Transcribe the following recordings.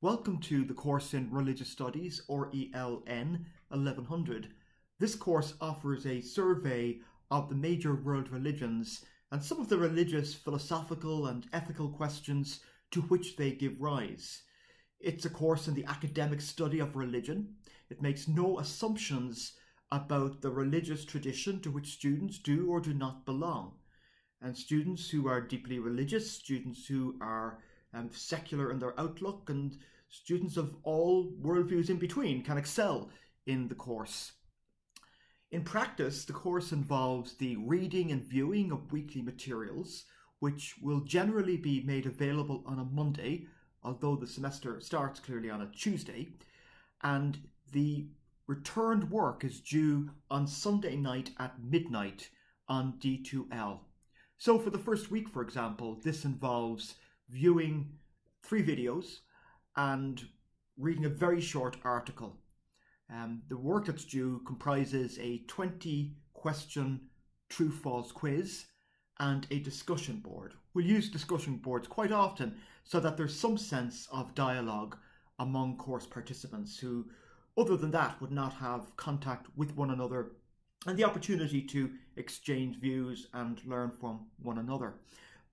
Welcome to the course in Religious Studies, or ELN 1100. This course offers a survey of the major world religions and some of the religious, philosophical and ethical questions to which they give rise. It's a course in the academic study of religion. It makes no assumptions about the religious tradition to which students do or do not belong. And students who are deeply religious, students who are secular in their outlook, and students of all worldviews in between can excel in the course. In practice, the course involves the reading and viewing of weekly materials, which will generally be made available on a Monday, although the semester starts clearly on a Tuesday, and the returned work is due on Sunday night at midnight on D2L. So for the first week, for example, this involves viewing 3 videos and reading a very short article. The work that's due comprises a 20-question true-false quiz and a discussion board. We'll use discussion boards quite often so that there's some sense of dialogue among course participants who, other than that, would not have contact with one another and the opportunity to exchange views and learn from one another.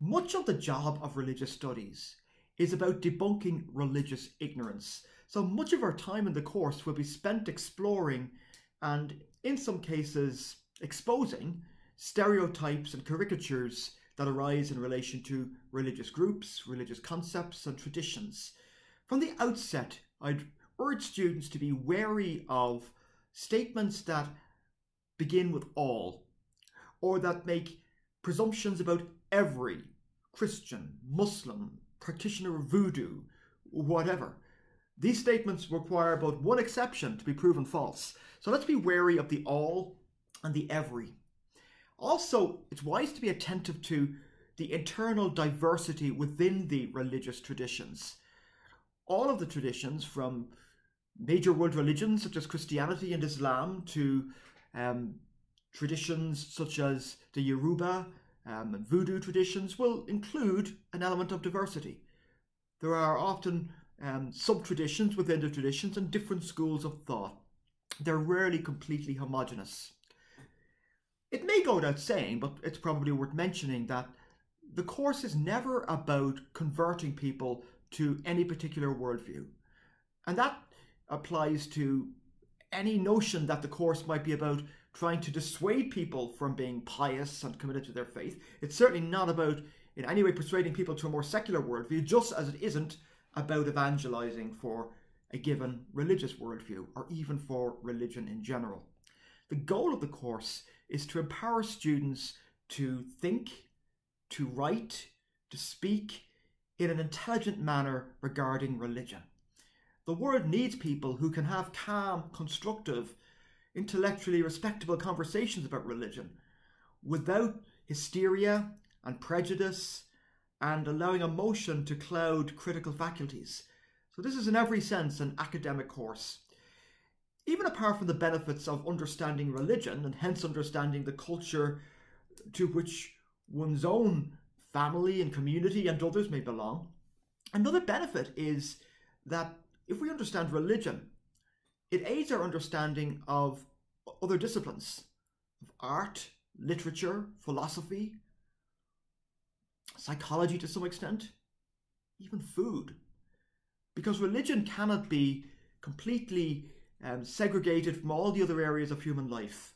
Much of the job of religious studies is about debunking religious ignorance. So much of our time in the course will be spent exploring and, in some cases, exposing stereotypes and caricatures that arise in relation to religious groups, religious concepts and traditions. From the outset, I'd urge students to be wary of statements that begin with all, or that make presumptions about every Christian, Muslim, practitioner of voodoo, whatever. These statements require but one exception to be proven false. So let's be wary of the all and the every. Also, it's wise to be attentive to the internal diversity within the religious traditions. All of the traditions, from major world religions such as Christianity and Islam to traditions such as the Yoruba and voodoo traditions, will include an element of diversity. There are often sub-traditions within the traditions and different schools of thought. They're rarely completely homogeneous. It may go without saying, but it's probably worth mentioning, that the course is never about converting people to any particular worldview. And that applies to any notion that the course might be about trying to dissuade people from being pious and committed to their faith. It's certainly not about in any way persuading people to a more secular worldview, just as it isn't about evangelizing for a given religious worldview or even for religion in general. The goal of the course is to empower students to think, to write, to speak in an intelligent manner regarding religion. The world needs people who can have calm, constructive, intellectually respectable conversations about religion without hysteria and prejudice and allowing emotion to cloud critical faculties. So this is in every sense an academic course. Even apart from the benefits of understanding religion and hence understanding the culture to which one's own family and community and others may belong, another benefit is that if we understand religion, it aids our understanding of other disciplines, of art, literature, philosophy, psychology to some extent, even food. Because religion cannot be completely segregated from all the other areas of human life.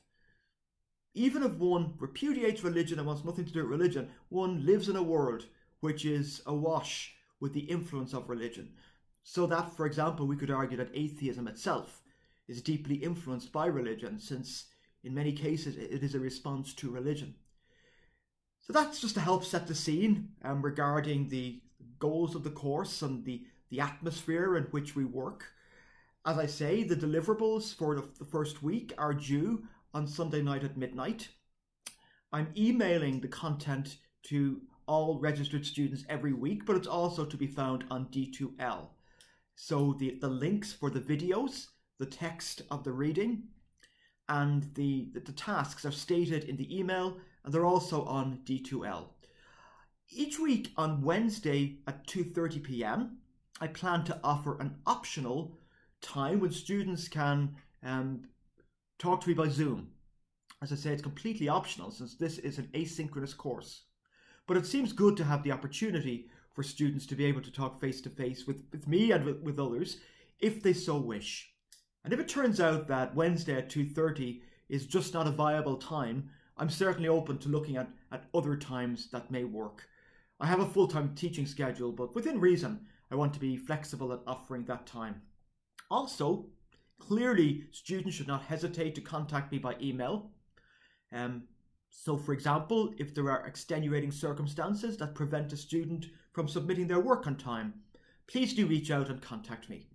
Even if one repudiates religion and wants nothing to do with religion, one lives in a world which is awash with the influence of religion. So that, for example, we could argue that atheism itself is deeply influenced by religion, since in many cases it is a response to religion. So that's just to help set the scene regarding the goals of the course and the atmosphere in which we work. As I say, the deliverables for the first week are due on Sunday night at midnight. I'm emailing the content to all registered students every week, but it's also to be found on D2L. So the links for the videos, the text of the reading, and the tasks are stated in the email, and they're also on D2L. Each week on Wednesday at 2:30 p.m, I plan to offer an optional time when students can talk to me by Zoom. As I say, it's completely optional since this is an asynchronous course. But it seems good to have the opportunity for students to be able to talk face-to-face with me and with others if they so wish. And if it turns out that Wednesday at 2:30 is just not a viable time, I'm certainly open to looking at other times that may work. I have a full-time teaching schedule, but within reason, I want to be flexible at offering that time. Also, clearly, students should not hesitate to contact me by email. So, for example, if there are extenuating circumstances that prevent a student from submitting their work on time, please do reach out and contact me.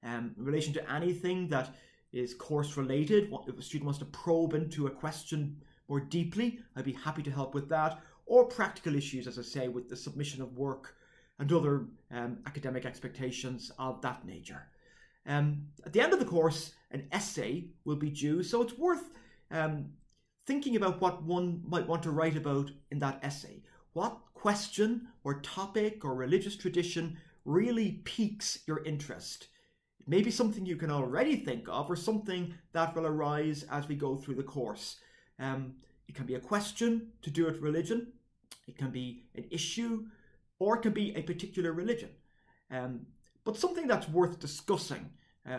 In relation to anything that is course related, if a student wants to probe into a question more deeply, I'd be happy to help with that, or practical issues, as I say, with the submission of work and other academic expectations of that nature. At the end of the course, an essay will be due, so it's worth thinking about what one might want to write about in that essay. What question or topic or religious tradition really piques your interest? It may be something you can already think of or something that will arise as we go through the course. It can be a question to do with religion, it can be an issue, or it can be a particular religion. But something that's worth discussing,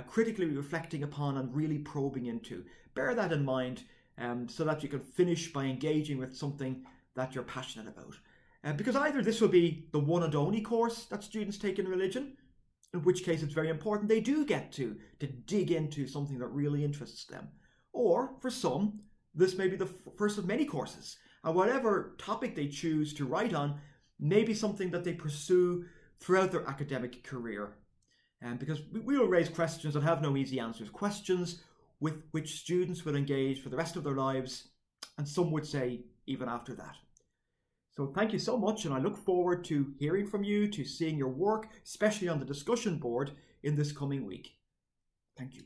critically reflecting upon and really probing into. Bear that in mind so that you can finish by engaging with something that you're passionate about. Because either this will be the one and only course that students take in religion, in which case it's very important they do get to dig into something that really interests them. Or, for some, this may be the first of many courses, and whatever topic they choose to write on may be something that they pursue throughout their academic career. Because we will raise questions that have no easy answers, questions with which students will engage for the rest of their lives, and some would say even after that. So thank you so much, and I look forward to hearing from you, to seeing your work, especially on the discussion board in this coming week. Thank you.